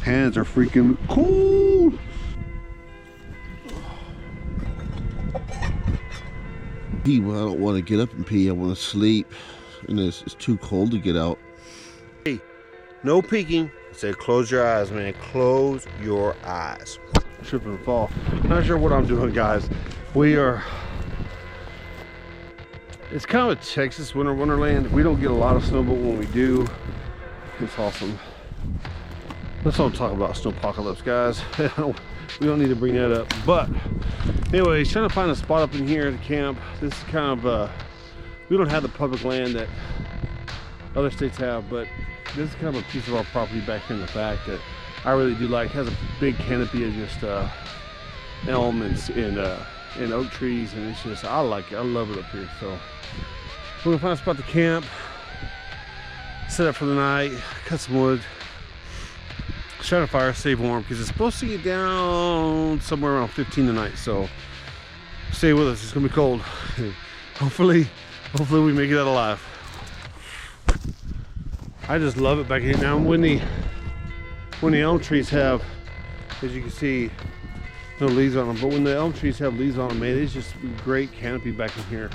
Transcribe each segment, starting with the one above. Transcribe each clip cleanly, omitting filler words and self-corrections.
Hands are freaking cold. Pee, well, I don't want to get up and pee. I want to sleep, and it's too cold to get out. Hey, no peeking. I said close your eyes, man. Close your eyes. Trip and fall. Not sure what I'm doing, guys. We are. It's kind of a Texas winter wonderland. We don't get a lot of snow, but when we do, it's awesome. Let's not talk about snowpocalypse, guys. We don't need to bring that up. But anyways, trying to find a spot up in here to camp. This is kind of we don't have the public land that other states have, but this is kind of a piece of our property back here in the back that I really do like. It has a big canopy of just elm and oak trees, and it's just, I like it. I love it up here. So we're gonna find a spot to camp, set up for the night, cut some wood, start a fire, stay warm, because it's supposed to get down somewhere around 15 tonight. So stay with us. It's gonna be cold. hopefully we make it out alive. I just love it back here. Now when the elm trees have, as you can see, no leaves on them, but when the elm trees have leaves on them, man, it's just great canopy back in here.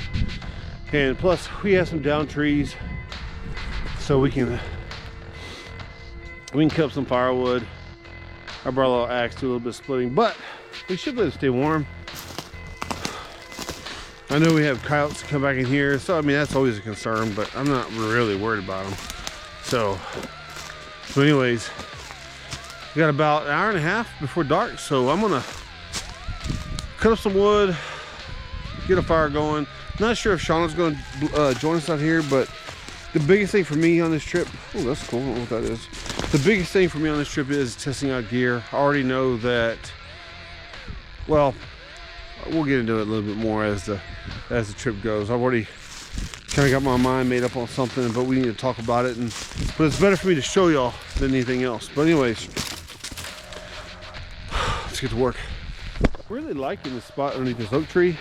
And plus we have some down trees, so we can cut up some firewood. I brought a little axe, do a little bit of splitting, but we should be able to stay warm. I know we have coyotes come back in here, so I mean that's always a concern, but I'm not really worried about them. So anyways, we got about an hour and a half before dark, so I'm gonna cut up some wood, get a fire going. Not sure if Shauna's gonna join us out here, but the biggest thing for me on this trip, oh, that's cool, I don't know what that is. The biggest thing for me on this trip is testing out gear. I already know that, well, we'll get into it a little bit more as the trip goes. I've already kind of got my mind made up on something, but we need to talk about it. But it's better for me to show y'all than anything else. But anyways, let's get to work. Really liking the spot underneath this oak tree.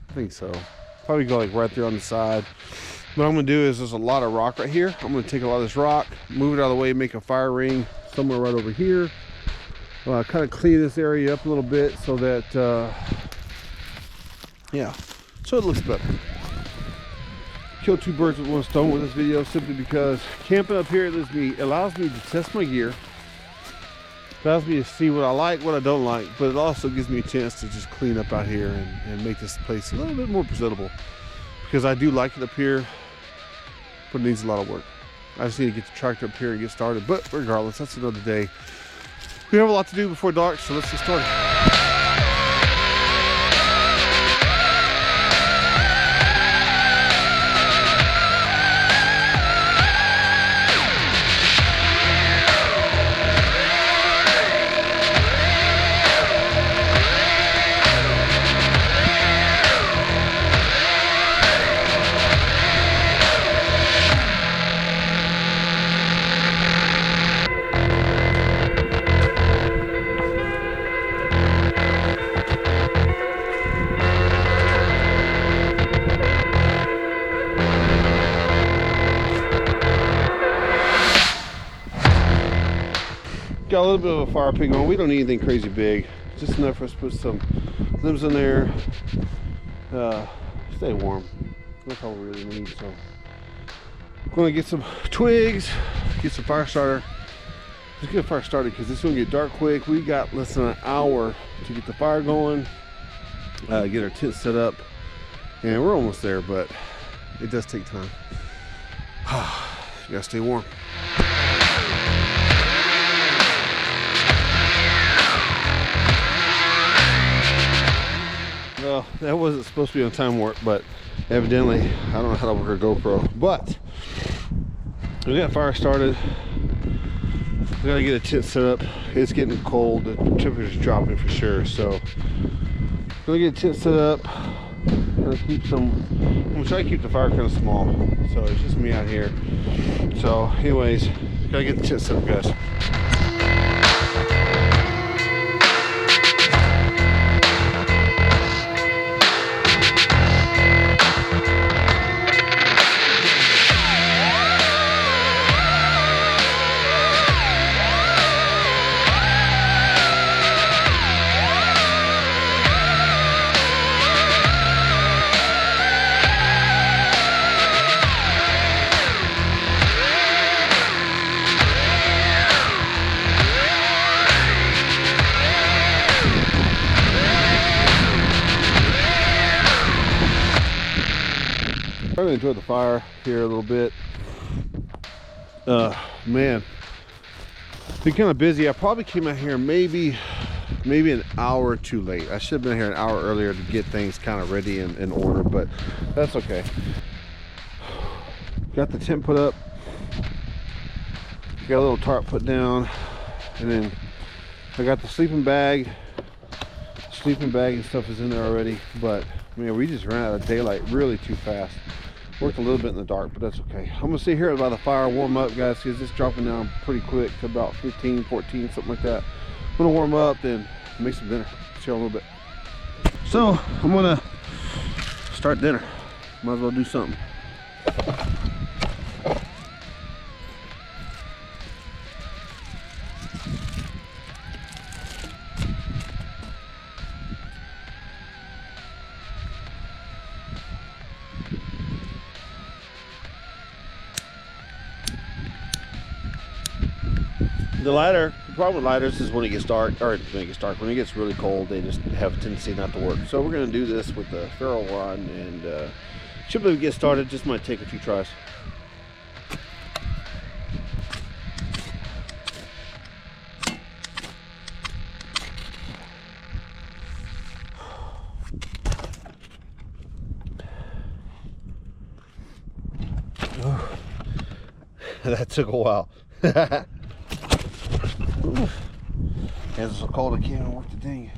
I think so. Probably go like right there on the side. What I'm gonna do is there's a lot of rock right here. I'm gonna take a lot of this rock, move it out of the way, make a fire ring somewhere right over here. Kind of clean this area up a little bit so that, yeah, so it looks better. Kill two birds with one stone with this video, simply because camping up here allows me to test my gear, allows me to see what I like, what I don't like, but it also gives me a chance to just clean up out here and make this place a little bit more presentable, because I do like it up here, but it needs a lot of work. I just need to get the tractor up here and get started, but regardless, that's another day. We have a lot to do before dark, so let's get started. Got a little bit of a fire pig on. We don't need anything crazy big, just enough for us to put some limbs in there, stay warm. That's all we really need. So I'm gonna get some twigs, get some fire starter. Let's get a fire started, because it's gonna get dark quick. We got less than an hour to get the fire going, get our tent set up, and we're almost there, but it does take time. You gotta stay warm. Well, that wasn't supposed to be on time warp, but evidently I don't know how to work a GoPro. But we got fire started. We gotta get a tent set up. It's getting cold. The temperature's dropping for sure. So gonna get a tent set up. I'm gonna try to keep the fire kind of small, so it's just me out here. So anyways, gotta get the tent set up, guys. Trying to enjoy the fire here a little bit. Man, been kind of busy. I probably came out here maybe an hour too late. I should have been here an hour earlier to get things kind of ready and in order, but that's okay. Got the tent put up, got a little tarp put down, and then I got the sleeping bag and stuff is in there already. But man, we just ran out of daylight really too fast. Worked a little bit in the dark, but that's okay. I'm gonna sit here by the fire, warm up, guys, because it's dropping down pretty quick to about 15, 14, something like that. I'm gonna warm up, then make some dinner, chill a little bit. So I'm gonna start dinner. Might as well do something. The problem with lighters is when it gets dark, or when it gets really cold, they just have a tendency not to work. So we're going to do this with the ferrule rod, and should be able to get started. Just might take a few tries. That took a while. Hands are so cold I can't even work the thing.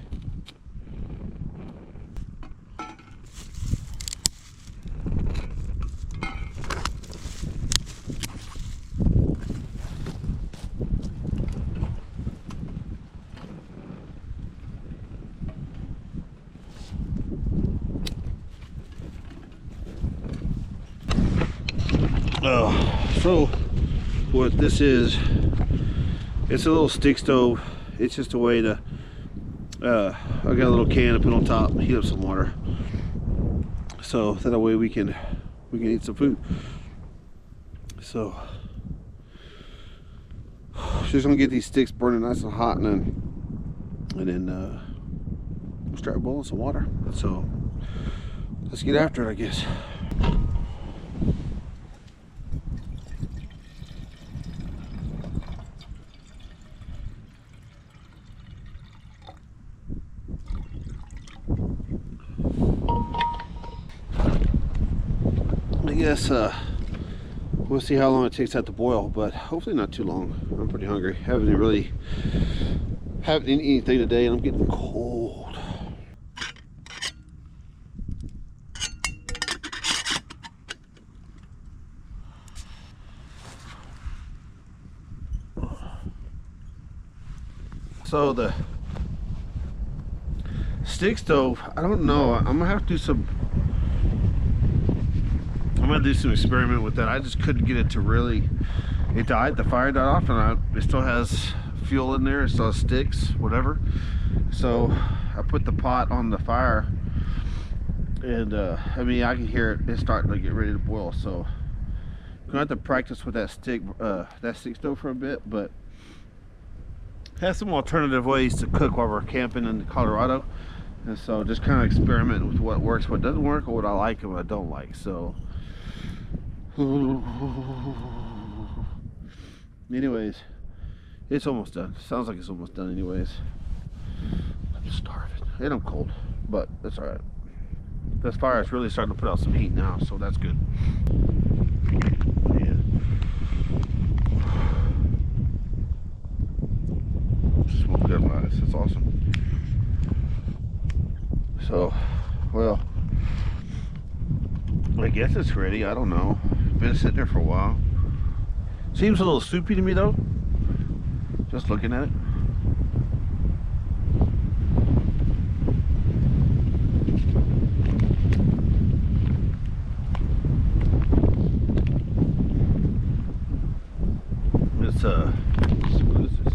So what this is, it's a little stick stove. It's just a way to I got a little can to put on top, heat up some water, so that way we can eat some food. So just gonna get these sticks burning nice and hot, and then start boiling some water. So let's get after it, I guess. Yes, we'll see how long it takes that to boil, but hopefully not too long. I'm pretty hungry. Haven't eaten anything today, and I'm getting cold. So the stick stove, I don't know. I'm gonna have to do some. I'm gonna do some experiment with that. I just couldn't get it to really. It died. The fire died off, and it still has fuel in there. It still has sticks, whatever. So I put the pot on the fire, and I mean, I can hear it. It's starting to get ready to boil. So I'm gonna have to practice with that stick stove for a bit, but have some alternative ways to cook while we're camping in Colorado. And so just kind of experiment with what works, what doesn't work, or what I like and what I don't like. So anyways, it's almost done. Sounds like it's almost done anyways. I'm starving and I'm cold, but that's all right. This fire is really starting to put out some heat now, so that's good. Yeah. Smoke good eyes. That's awesome. So, well, I guess it's ready. I don't know. Been sitting there for a while. Seems a little soupy to me though. Just looking at it. It's what is this?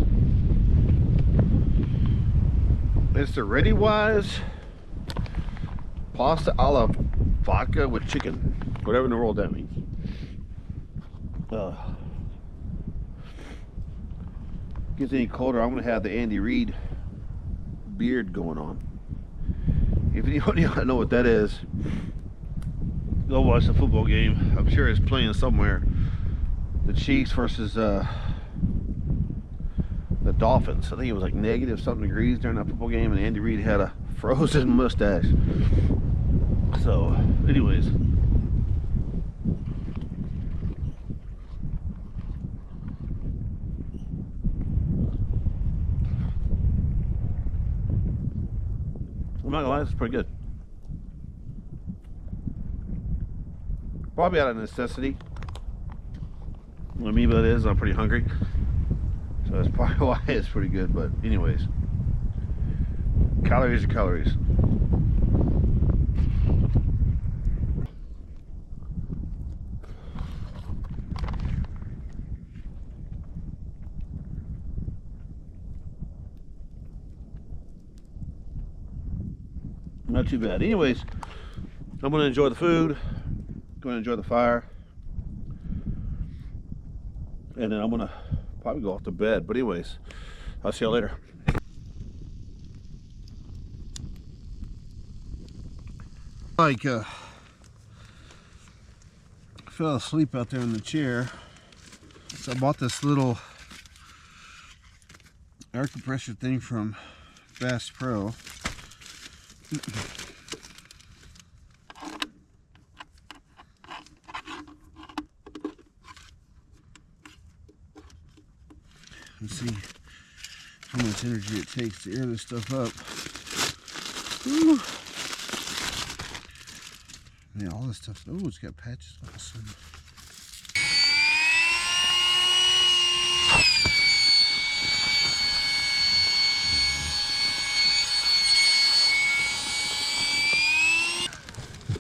It's the Ready Wise pasta alla vodka with chicken, whatever in the world that means. Gets any colder, I'm gonna have the Andy Reid beard going on. If anybody don't know what that is, go watch the football game. I'm sure it's playing somewhere. The Chiefs versus the Dolphins. I think it was like negative something degrees during that football game, and Andy Reid had a frozen mustache. So, anyways. I'm not gonna lie, it's pretty good. Probably out of necessity. What I mean by that is I'm pretty hungry. So that's probably why it's pretty good, but anyways. Calories are calories. Not too bad. Anyways, I'm gonna enjoy the food, gonna enjoy the fire, and then I'm gonna probably go off to bed. But anyways, I'll see y'all later. Fell asleep out there in the chair, so I bought this little air compressor thing from Bass Pro. Let's see how much energy it takes to air this stuff up. Woo. Man, all this stuff. Oh, it's got patches on this one.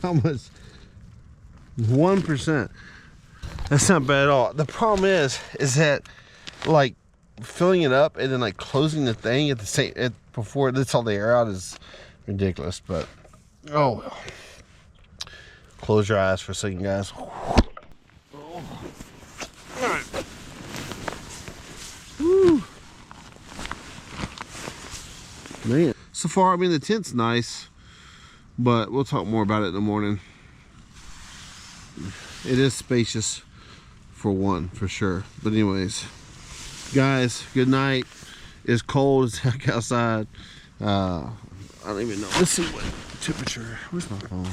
Almost 1%. That's not bad at all. The problem is that like filling it up and then like closing the thing at the same before it lets all the air out is ridiculous. But oh well. Close your eyes for a second, guys. Oh. All right. Woo. Man, so far, I mean, the tent's nice, but we'll talk more about it in the morning. It is spacious for one, for sure. But anyways, guys, good night. It's cold as heck outside. I don't even know. Let's see what temperature. Where's my phone?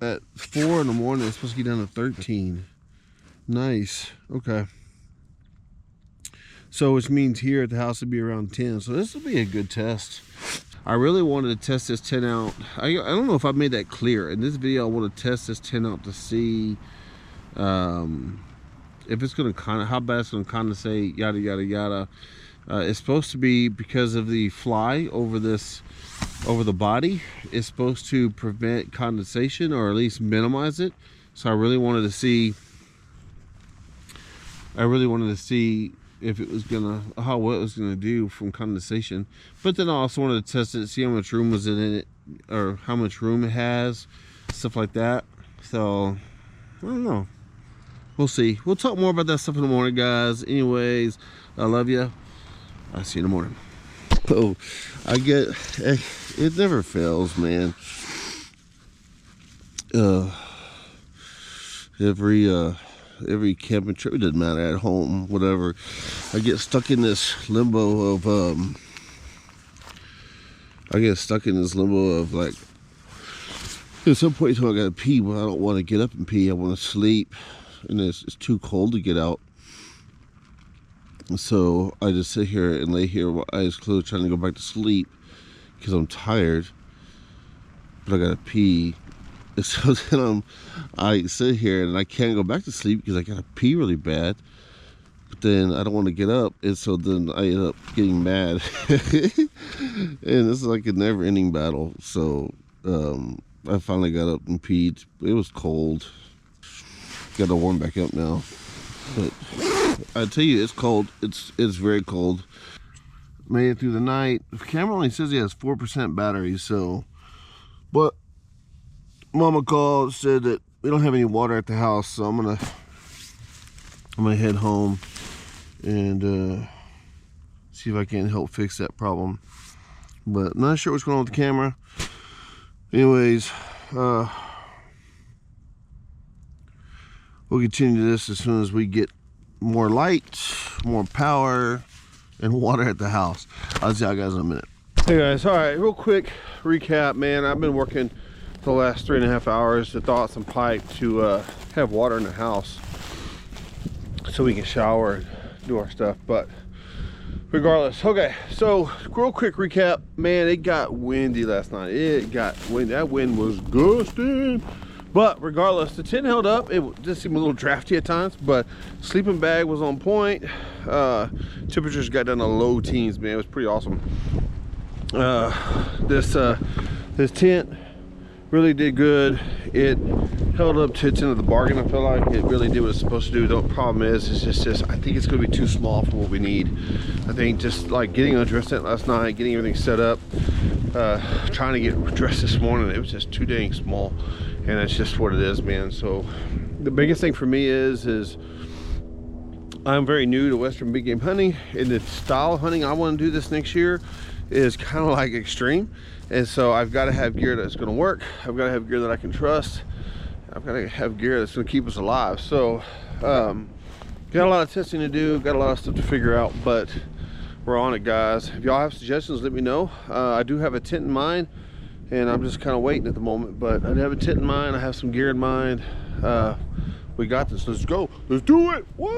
At 4 in the morning, it's supposed to get down to 13. Nice. Okay. So which means here at the house it'll be around 10. So this will be a good test. I really wanted to test this tent out. I don't know if I made that clear. In this video, I want to test this tent out to see if it's going to how bad it's going to condensate, yada yada yada. It's supposed to be, because of the fly over the body, it's supposed to prevent condensation or at least minimize it. So I really wanted to see if it was how well it was gonna do from condensation. But then I also wanted to test it, see how much room was in it, or how much room it has, stuff like that. So I don't know, we'll see. We'll talk more about that stuff in the morning, guys. Anyways, I love you. I'll see you in the morning. Oh, it never fails, man. Every camping trip, it doesn't matter, at home, whatever, I get stuck in this limbo of like, at some point in time I gotta pee, but I don't want to get up and pee. I want to sleep, and it's too cold to get out. So I just sit here and lay here with my eyes closed, trying to go back to sleep because I'm tired, but I gotta pee. And so then I sit here and I can't go back to sleep because I gotta pee really bad. But then I don't want to get up, and so then I end up getting mad. And this is like a never-ending battle. So I finally got up and peed. It was cold. Got to warm back up now. But I tell you, it's cold. It's very cold. Made it through the night. The camera only says he has 4% battery, so. But Mama called, said that we don't have any water at the house, so I'm gonna head home and see if I can help fix that problem. But not sure what's going on with the camera. Anyways, we'll continue this as soon as we get more light, more power, and water at the house. I'll see you guys in a minute. Hey guys, all right, real quick recap, man. I've been working the last 3.5 hours to thaw out some pipe to have water in the house so we can shower and do our stuff. But regardless, okay, so real quick recap, man. It got windy last night. It got windy. That wind was gusting. But regardless, the tent held up. It just seemed a little drafty at times, but sleeping bag was on point. Temperatures got down to low teens, man. It was pretty awesome. This tent really did good. It held up to its end of the bargain. I feel like it really did what it's supposed to do. The problem is just I think it's going to be too small for what we need. I think just like getting undressed last night, getting everything set up, trying to get dressed this morning, it was just too dang small. And it's just what it is, man. So the biggest thing for me is I'm very new to Western big game hunting, and the style of hunting I want to do this next year is kind of like extreme. And so I've got to have gear that's going to work. I've got to have gear that I can trust. I've got to have gear that's going to keep us alive. So got a lot of testing to do, got a lot of stuff to figure out, but we're on it, guys. If y'all have suggestions, let me know. I do have a tent in mind, and I'm just kind of waiting at the moment, but I have a tent in mind. I have some gear in mind. We got this. Let's go. Let's do it. What?